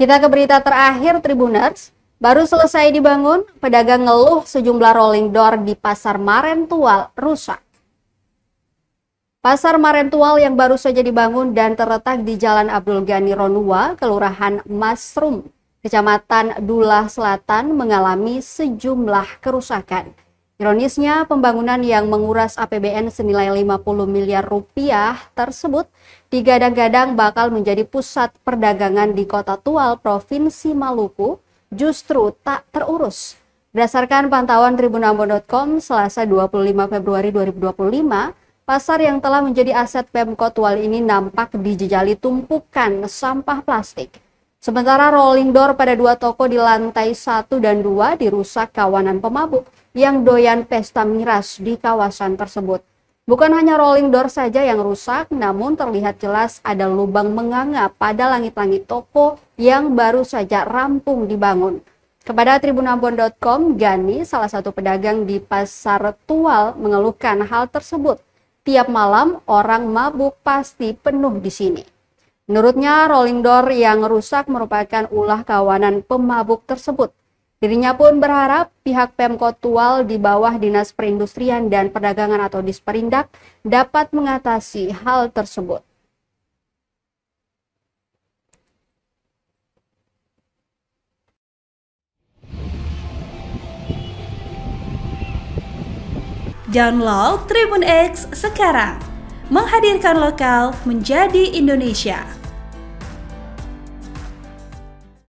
Kita ke berita terakhir, Tribuners. Baru selesai dibangun, pedagang ngeluh sejumlah rolling door di Pasar Marentual rusak. Pasar Marentual yang baru saja dibangun dan terletak di Jalan Abdul Ghani Ronua, Kelurahan Masrum, Kecamatan Dulah Selatan mengalami sejumlah kerusakan. Ironisnya, pembangunan yang menguras APBN senilai 50 miliar rupiah tersebut digadang-gadang bakal menjadi pusat perdagangan di Kota Tual, Provinsi Maluku, justru tak terurus. Berdasarkan pantauan tribunambon.com, Selasa 25 Februari 2025, pasar yang telah menjadi aset Pemkot Tual ini nampak dijejali tumpukan sampah plastik. Sementara rolling door pada dua toko di lantai 1 dan 2 dirusak kawanan pemabuk yang doyan pesta miras di kawasan tersebut. Bukan hanya rolling door saja yang rusak, namun terlihat jelas ada lubang menganga pada langit-langit toko yang baru saja rampung dibangun. Kepada tribunambon.com, Gani, salah satu pedagang di Pasar Tual, mengeluhkan hal tersebut. Tiap malam orang mabuk pasti penuh di sini. Menurutnya, rolling door yang rusak merupakan ulah kawanan pemabuk tersebut. Dirinya pun berharap pihak Pemkot Tual di bawah Dinas Perindustrian dan Perdagangan atau Disperindak dapat mengatasi hal tersebut. Download Tribun X sekarang, menghadirkan lokal menjadi Indonesia.